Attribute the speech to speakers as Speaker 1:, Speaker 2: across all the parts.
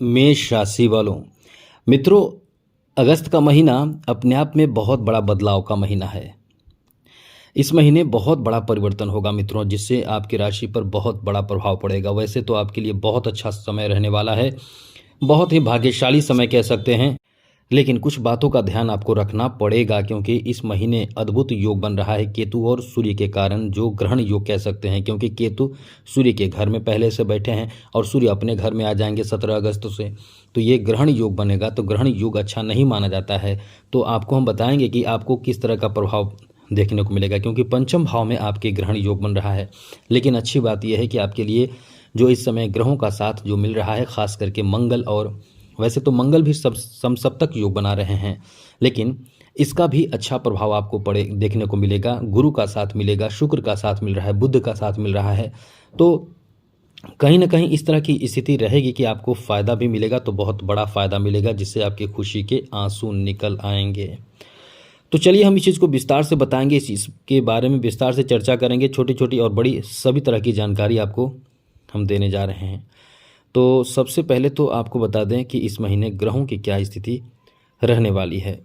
Speaker 1: मेष राशि वालों, मित्रों, अगस्त का महीना अपने आप में बहुत बड़ा बदलाव का महीना है। इस महीने बहुत बड़ा परिवर्तन होगा मित्रों, जिससे आपकी राशि पर बहुत बड़ा प्रभाव पड़ेगा। वैसे तो आपके लिए बहुत अच्छा समय रहने वाला है, बहुत ही भाग्यशाली समय कह सकते हैं। लेकिन कुछ बातों का ध्यान आपको रखना पड़ेगा, क्योंकि इस महीने अद्भुत योग बन रहा है केतु और सूर्य के कारण, जो ग्रहण योग कह सकते हैं। क्योंकि केतु सूर्य के घर में पहले से बैठे हैं और सूर्य अपने घर में आ जाएंगे 17 अगस्त से, तो ये ग्रहण योग बनेगा। तो ग्रहण योग अच्छा नहीं माना जाता है। तो आपको हम बताएंगे कि आपको किस तरह का प्रभाव देखने को मिलेगा, क्योंकि पंचम भाव में आपके ग्रहण योग बन रहा है। लेकिन अच्छी बात यह है कि आपके लिए जो इस समय ग्रहों का साथ जो मिल रहा है, खास करके मंगल, और वैसे तो मंगल भी सप्तक योग बना रहे हैं, लेकिन इसका भी अच्छा प्रभाव आपको पड़े देखने को मिलेगा। गुरु का साथ मिलेगा, शुक्र का साथ मिल रहा है, बुध का साथ मिल रहा है। तो कहीं ना कहीं इस तरह की स्थिति रहेगी कि आपको फ़ायदा भी मिलेगा, तो बहुत बड़ा फ़ायदा मिलेगा, जिससे आपकी खुशी के आंसू निकल आएंगे। तो चलिए हम इस चीज़ को विस्तार से बताएंगे, इस चीज़ के बारे में विस्तार से चर्चा करेंगे। छोटी छोटी और बड़ी सभी तरह की जानकारी आपको हम देने जा रहे हैं। तो सबसे पहले तो आपको बता दें कि इस महीने ग्रहों की क्या स्थिति रहने वाली है।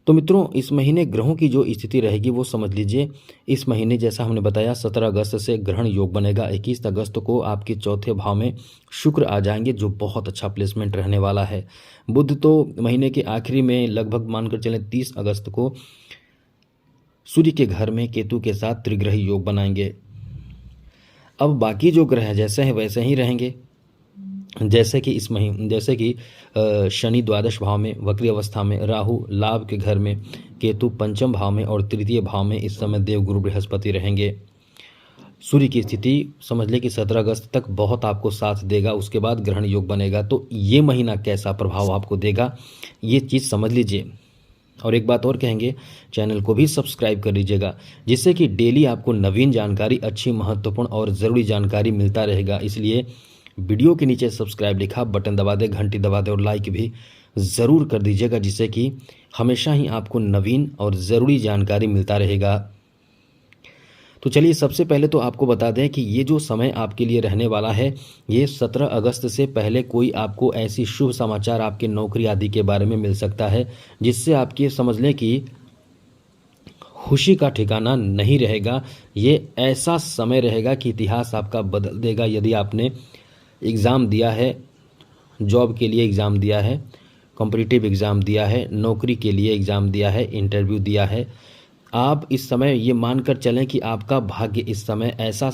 Speaker 1: तो मित्रों, इस महीने ग्रहों की जो स्थिति रहेगी वो समझ लीजिए। इस महीने जैसा हमने बताया 17 अगस्त से ग्रहण योग बनेगा। 21 अगस्त को आपके चौथे भाव में शुक्र आ जाएंगे, जो बहुत अच्छा प्लेसमेंट रहने वाला है। बुध तो महीने के आखिरी में लगभग मानकर चलें 30 अगस्त को सूर्य के घर में केतु के साथ त्रिग्रही योग बनाएंगे। अब बाकी जो ग्रह जैसे हैं वैसे ही रहेंगे। जैसे कि शनि द्वादश भाव में वक्री अवस्था में, राहु लाभ के घर में, केतु पंचम भाव में और तृतीय भाव में इस समय देवगुरु बृहस्पति रहेंगे। सूर्य की स्थिति समझ ले कि 17 अगस्त तक बहुत आपको साथ देगा। उसके बाद ग्रहण योग बनेगा। तो ये महीना कैसा प्रभाव आपको देगा, ये चीज़ समझ लीजिए। और एक बात और कहेंगे, चैनल को भी सब्सक्राइब कर लीजिएगा, जिससे कि डेली आपको नवीन जानकारी, अच्छी, महत्वपूर्ण और ज़रूरी जानकारी मिलता रहेगा। इसलिए वीडियो के नीचे सब्सक्राइब लिखा बटन दबा दे, घंटी दबा दे और लाइक भी ज़रूर कर दीजिएगा, जिससे कि हमेशा ही आपको नवीन और ज़रूरी जानकारी मिलता रहेगा। तो चलिए सबसे पहले तो आपको बता दें कि ये जो समय आपके लिए रहने वाला है, ये 17 अगस्त से पहले कोई आपको ऐसी शुभ समाचार आपके नौकरी आदि के बारे में मिल सकता है, जिससे आपके समझ लें कि खुशी का ठिकाना नहीं रहेगा। ये ऐसा समय रहेगा कि इतिहास आपका बदल देगा। यदि आपने एग्ज़ाम दिया है, जॉब के लिए एग्ज़ाम दिया है, कॉम्पिटिटिव एग्ज़ाम दिया है, नौकरी के लिए एग्ज़ाम दिया है, इंटरव्यू दिया है, आप इस समय ये मानकर चलें कि आपका भाग्य इस समय ऐसा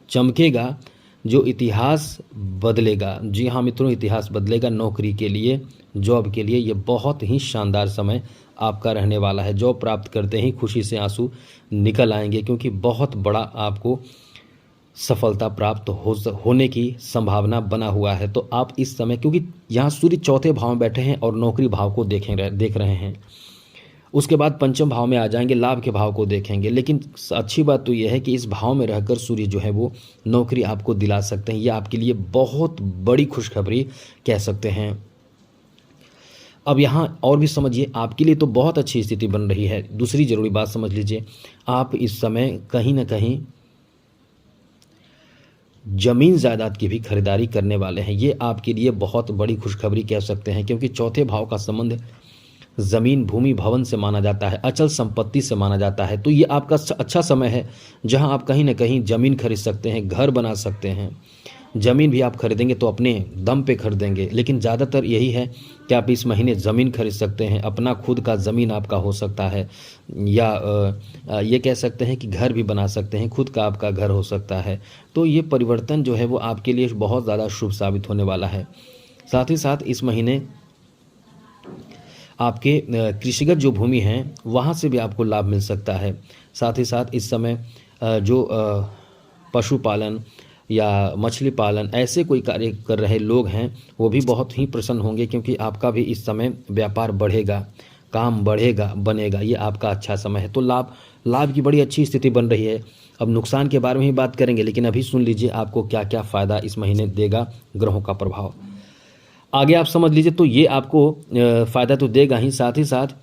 Speaker 1: चमकेगा जो इतिहास बदलेगा। जी हाँ मित्रों, इतिहास बदलेगा। नौकरी के लिए, जॉब के लिए ये बहुत ही शानदार समय आपका रहने वाला है। जॉब प्राप्त करते ही खुशी से आंसू निकल आएंगे, क्योंकि बहुत बड़ा आपको सफलता प्राप्त होने की संभावना बना हुआ है। तो आप इस समय, क्योंकि यहाँ सूर्य चौथे भाव में बैठे हैं और नौकरी भाव को देख रहे हैं, उसके बाद पंचम भाव में आ जाएंगे, लाभ के भाव को देखेंगे। लेकिन अच्छी बात तो यह है कि इस भाव में रहकर सूर्य जो है वो नौकरी आपको दिला सकते हैं। ये आपके लिए बहुत बड़ी खुशखबरी कह सकते हैं। अब यहाँ और भी समझिए, आपके लिए तो बहुत अच्छी स्थिति बन रही है। दूसरी जरूरी बात समझ लीजिए, आप इस समय कहीं ना कहीं जमीन जायदाद की भी खरीदारी करने वाले हैं। ये आपके लिए बहुत बड़ी खुशखबरी कह सकते हैं, क्योंकि चौथे भाव का संबंध ज़मीन, भूमि, भवन से माना जाता है, अचल संपत्ति से माना जाता है। तो ये आपका अच्छा समय है, जहां आप कहीं ना कहीं ज़मीन खरीद सकते हैं, घर बना सकते हैं। ज़मीन भी आप खरीदेंगे तो अपने दम पे खरीदेंगे, लेकिन ज़्यादातर यही है कि आप इस महीने ज़मीन खरीद सकते हैं। अपना खुद का ज़मीन आपका हो सकता है, या ये कह सकते हैं कि घर भी बना सकते हैं, खुद का आपका घर हो सकता है। तो ये परिवर्तन जो है वो आपके लिए बहुत ज़्यादा शुभ साबित होने वाला है। साथ ही साथ इस महीने आपके कृषिगत जो भूमि हैं वहाँ से भी आपको लाभ मिल सकता है। साथ ही साथ इस समय जो पशुपालन या मछली पालन, ऐसे कोई कार्य कर रहे लोग हैं, वो भी बहुत ही प्रसन्न होंगे, क्योंकि आपका भी इस समय व्यापार बढ़ेगा, काम बढ़ेगा, बनेगा। ये आपका अच्छा समय है। तो लाभ की बड़ी अच्छी स्थिति बन रही है। अब नुकसान के बारे में ही बात करेंगे, लेकिन अभी सुन लीजिए आपको क्या क्या फ़ायदा इस महीने देगा ग्रहों का प्रभाव। आगे आप समझ लीजिए, तो ये आपको फ़ायदा तो देगा ही, साथ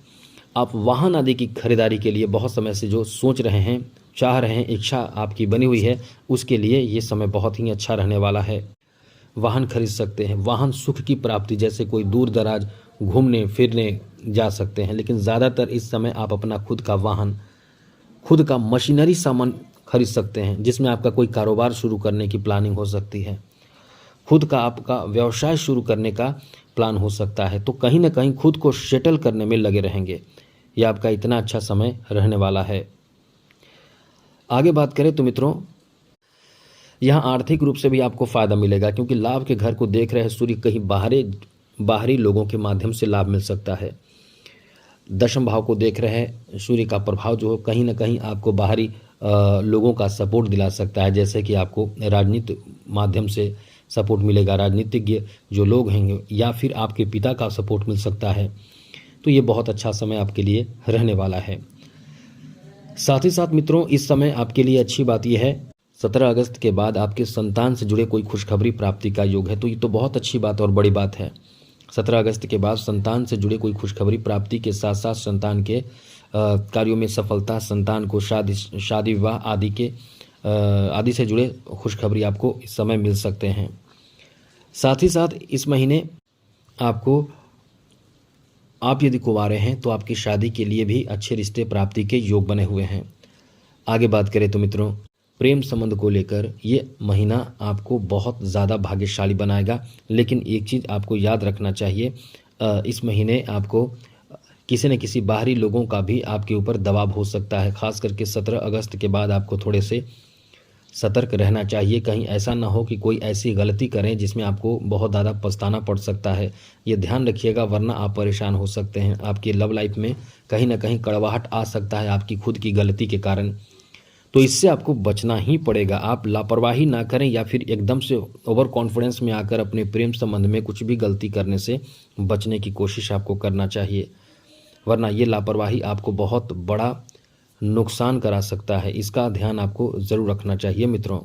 Speaker 1: आप वाहन आदि की खरीदारी के लिए बहुत समय से जो सोच रहे हैं, चाह रहे हैं, इच्छा आपकी बनी हुई है, उसके लिए ये समय बहुत ही अच्छा रहने वाला है। वाहन खरीद सकते हैं, वाहन सुख की प्राप्ति, जैसे कोई दूर दराज घूमने फिरने जा सकते हैं। लेकिन ज़्यादातर इस समय आप अपना खुद का वाहन, खुद का मशीनरी सामान खरीद सकते हैं, जिसमें आपका कोई कारोबार शुरू करने की प्लानिंग हो सकती है, खुद का आपका व्यवसाय शुरू करने का प्लान हो सकता है। तो कहीं ना कहीं खुद को सेटल करने में लगे रहेंगे। यह आपका इतना अच्छा समय रहने वाला है। आगे बात करें तो मित्रों, यहाँ आर्थिक रूप से भी आपको फ़ायदा मिलेगा, क्योंकि लाभ के घर को देख रहे सूर्य कहीं बाहरी लोगों के माध्यम से लाभ मिल सकता है। दशम भाव को देख रहे हैं सूर्य का प्रभाव जो कहीं ना कहीं आपको बाहरी लोगों का सपोर्ट दिला सकता है, जैसे कि आपको राजनीति माध्यम से सपोर्ट मिलेगा, राजनीतिज्ञ जो लोग हैं, या फिर आपके पिता का सपोर्ट मिल सकता है। तो ये बहुत अच्छा समय आपके लिए रहने वाला है। साथ ही साथ मित्रों, इस समय आपके लिए अच्छी बात यह है, 17 अगस्त के बाद आपके संतान से जुड़े कोई खुशखबरी प्राप्ति का योग है। तो ये तो बहुत अच्छी बात और बड़ी बात है। 17 अगस्त के बाद संतान से जुड़े कोई खुशखबरी प्राप्ति के साथ साथ संतान के कार्यों में सफलता, संतान को शादी विवाह आदि से जुड़े खुशखबरी आपको इस समय मिल सकते हैं। साथ ही साथ इस महीने आप यदि कुंवारे हैं तो आपकी शादी के लिए भी अच्छे रिश्ते प्राप्ति के योग बने हुए हैं। आगे बात करें तो मित्रों, प्रेम संबंध को लेकर ये महीना आपको बहुत ज़्यादा भाग्यशाली बनाएगा। लेकिन एक चीज़ आपको याद रखना चाहिए, इस महीने आपको किसी न किसी बाहरी लोगों का भी आपके ऊपर दबाव हो सकता है। खास करके 17 अगस्त के बाद आपको थोड़े से सतर्क रहना चाहिए। कहीं ऐसा ना हो कि कोई ऐसी गलती करें जिसमें आपको बहुत ज़्यादा पछताना पड़ सकता है। ये ध्यान रखिएगा, वरना आप परेशान हो सकते हैं। आपकी लव लाइफ में कहीं ना कहीं कड़वाहट आ सकता है आपकी खुद की गलती के कारण। तो इससे आपको बचना ही पड़ेगा। आप लापरवाही ना करें या फिर एकदम से ओवर कॉन्फिडेंस में आकर अपने प्रेम संबंध में कुछ भी गलती करने से बचने की कोशिश आपको करना चाहिए, वरना ये लापरवाही आपको बहुत बड़ा नुकसान करा सकता है। इसका ध्यान आपको ज़रूर रखना चाहिए मित्रों।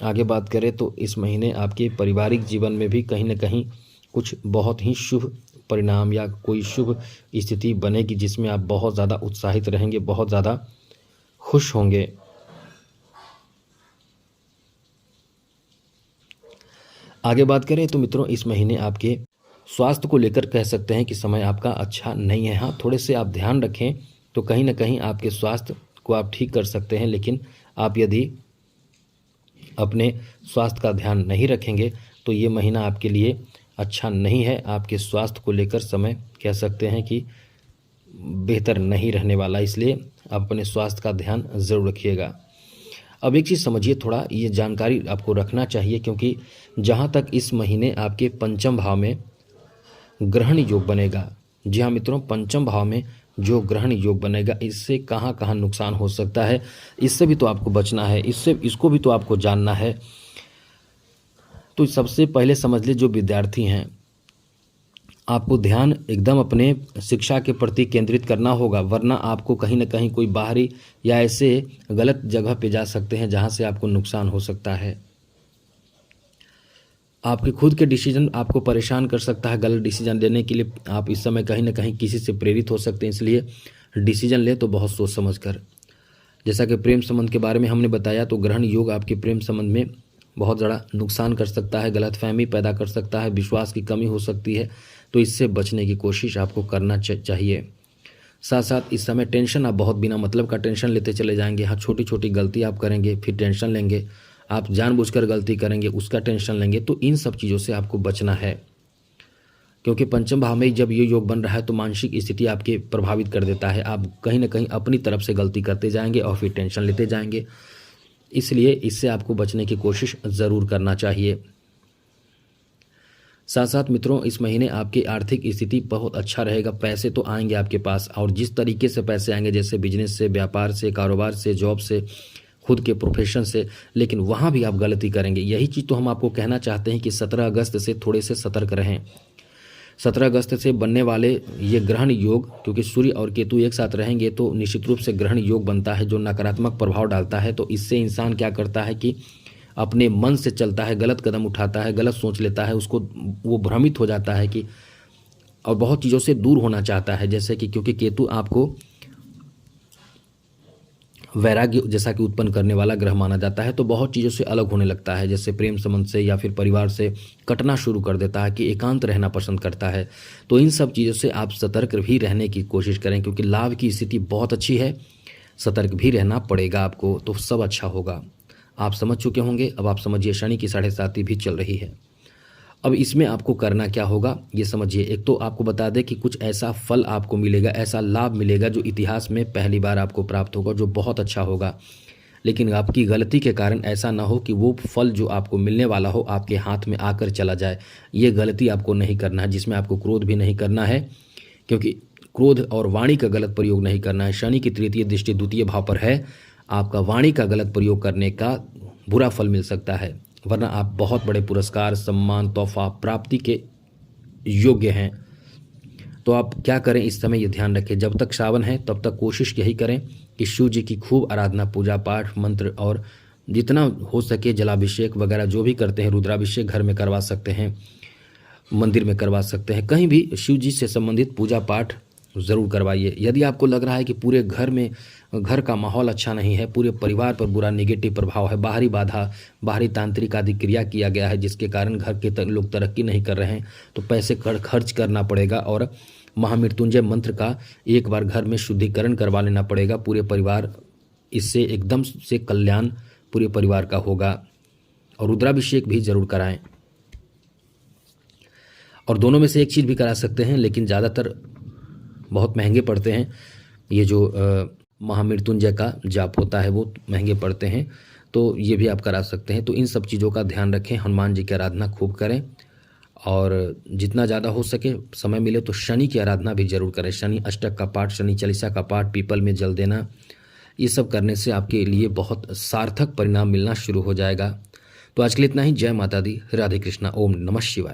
Speaker 1: आगे बात करें तो इस महीने आपके पारिवारिक जीवन में भी कहीं ना कहीं कुछ बहुत ही शुभ परिणाम या कोई शुभ स्थिति बनेगी, जिसमें आप बहुत ज़्यादा उत्साहित रहेंगे, बहुत ज़्यादा खुश होंगे। आगे बात करें तो मित्रों, इस महीने आपके स्वास्थ्य को लेकर कह सकते हैं कि समय आपका अच्छा नहीं है। हाँ, थोड़े से आप ध्यान रखें तो कहीं ना कहीं आपके स्वास्थ्य को आप ठीक कर सकते हैं। लेकिन आप यदि अपने स्वास्थ्य का ध्यान नहीं रखेंगे तो ये महीना आपके लिए अच्छा नहीं है। आपके स्वास्थ्य को लेकर समय कह सकते हैं कि बेहतर नहीं रहने वाला, इसलिए आप अपने स्वास्थ्य का ध्यान ज़रूर रखिएगा। अब एक चीज़ समझिए, थोड़ा ये जानकारी आपको रखना चाहिए, क्योंकि जहाँ तक इस महीने आपके पंचम भाव में ग्रहण योग बनेगा। जी हाँ मित्रों, पंचम भाव में जो ग्रहण योग बनेगा, इससे कहाँ कहाँ नुकसान हो सकता है, इससे भी तो आपको बचना है, इसको भी तो आपको जानना है। तो सबसे पहले समझ ले, जो विद्यार्थी हैं, आपको ध्यान एकदम अपने शिक्षा के प्रति केंद्रित करना होगा, वरना आपको कहीं ना कहीं कोई बाहरी या ऐसे गलत जगह पे जा सकते हैं जहां से आपको नुकसान हो सकता है। आपके खुद के डिसीजन आपको परेशान कर सकता है। गलत डिसीजन लेने के लिए आप इस समय कहीं ना कहीं किसी से प्रेरित हो सकते हैं, इसलिए डिसीजन ले तो बहुत सोच समझ कर। जैसा कि प्रेम संबंध के बारे में हमने बताया, तो ग्रहण योग आपके प्रेम संबंध में बहुत ज़्यादा नुकसान कर सकता है, गलतफहमी पैदा कर सकता है, विश्वास की कमी हो सकती है। तो इससे बचने की कोशिश आपको करना चाहिए। साथ साथ इस समय टेंशन आप बहुत बिना मतलब का टेंशन लेते चले जाएंगे। हाँ, छोटी छोटी गलती आप करेंगे, फिर टेंशन लेंगे, आप जानबूझकर गलती करेंगे, उसका टेंशन लेंगे। तो इन सब चीज़ों से आपको बचना है, क्योंकि पंचम भाव में जब ये योग बन रहा है तो मानसिक स्थिति आपके प्रभावित कर देता है। आप कहीं ना कहीं अपनी तरफ से गलती करते जाएंगे और फिर टेंशन लेते जाएंगे। इसलिए इससे आपको बचने की कोशिश ज़रूर करना चाहिए। साथ साथ मित्रों, इस महीने आपकी आर्थिक स्थिति बहुत अच्छा रहेगा। पैसे तो आएंगे आपके पास, और जिस तरीके से पैसे आएंगे, जैसे बिजनेस से, व्यापार से, कारोबार से, जॉब से, खुद के प्रोफेशन से, लेकिन वहाँ भी आप गलती करेंगे। यही चीज़ तो हम आपको कहना चाहते हैं कि 17 अगस्त से थोड़े से सतर्क रहें। 17 अगस्त से बनने वाले ये ग्रहण योग, क्योंकि सूर्य और केतु एक साथ रहेंगे तो निश्चित रूप से ग्रहण योग बनता है जो नकारात्मक प्रभाव डालता है। तो इससे इंसान क्या करता है कि अपने मन से चलता है, गलत कदम उठाता है, गलत सोच लेता है, उसको वो भ्रमित हो जाता है कि, और बहुत चीज़ों से दूर होना चाहता है। जैसे कि क्योंकि केतु आपको वैराग्य जैसा कि उत्पन्न करने वाला ग्रह माना जाता है, तो बहुत चीज़ों से अलग होने लगता है, जैसे प्रेम संबंध से या फिर परिवार से कटना शुरू कर देता है कि एकांत रहना पसंद करता है। तो इन सब चीज़ों से आप सतर्क भी रहने की कोशिश करें, क्योंकि लाभ की स्थिति बहुत अच्छी है, सतर्क भी रहना पड़ेगा आपको, तो सब अच्छा होगा। आप समझ चुके होंगे। अब आप समझिए शनि की 7.5 भी चल रही है। अब इसमें आपको करना क्या होगा ये समझिए। एक तो आपको बता दें कि कुछ ऐसा फल आपको मिलेगा, ऐसा लाभ मिलेगा जो इतिहास में पहली बार आपको प्राप्त होगा, जो बहुत अच्छा होगा। लेकिन आपकी गलती के कारण ऐसा ना हो कि वो फल जो आपको मिलने वाला हो आपके हाथ में आकर चला जाए। ये गलती आपको नहीं करना है, जिसमें आपको क्रोध भी नहीं करना है, क्योंकि क्रोध और वाणी का गलत प्रयोग नहीं करना है। शनि की तृतीय दृष्टि द्वितीय भाव पर है, आपका वाणी का गलत प्रयोग करने का बुरा फल मिल सकता है, वरना आप बहुत बड़े पुरस्कार, सम्मान, तोहफा प्राप्ति के योग्य हैं। तो आप क्या करें इस समय ये ध्यान रखें, जब तक सावन है तब तक कोशिश यही करें कि शिव जी की खूब आराधना, पूजा पाठ, मंत्र और जितना हो सके जलाभिषेक वगैरह जो भी करते हैं, रुद्राभिषेक घर में करवा सकते हैं, मंदिर में करवा सकते हैं, कहीं भी शिव जी से संबंधित पूजा पाठ ज़रूर करवाइए। यदि आपको लग रहा है कि पूरे घर में घर का माहौल अच्छा नहीं है, पूरे परिवार पर बुरा नेगेटिव प्रभाव है, बाहरी बाधा, बाहरी तांत्रिक आदि क्रिया किया गया है जिसके कारण घर के लोग तरक्की नहीं कर रहे हैं, तो पैसे खर्च करना पड़ेगा और महामृत्युंजय मंत्र का एक बार घर में शुद्धिकरण करवा लेना पड़ेगा। पूरे परिवार इससे एकदम से कल्याण पूरे परिवार का होगा। और रुद्राभिषेक भी जरूर कराएं। और दोनों में से एक चीज़ भी करा सकते हैं, लेकिन ज़्यादातर बहुत महंगे पड़ते हैं। ये जो महामृत्युंजय का जाप होता है वो महंगे पड़ते हैं, तो ये भी आप करा सकते हैं। तो इन सब चीज़ों का ध्यान रखें, हनुमान जी की आराधना खूब करें और जितना ज़्यादा हो सके समय मिले तो शनि की आराधना भी जरूर करें। शनि अष्टक का पाठ, शनि चालीसा का पाठ, पीपल में जल देना, ये सब करने से आपके लिए बहुत सार्थक परिणाम मिलना शुरू हो जाएगा। तो आज के लिए इतना ही। जय माता दी, राधे कृष्णा, ओम नमः शिवाय।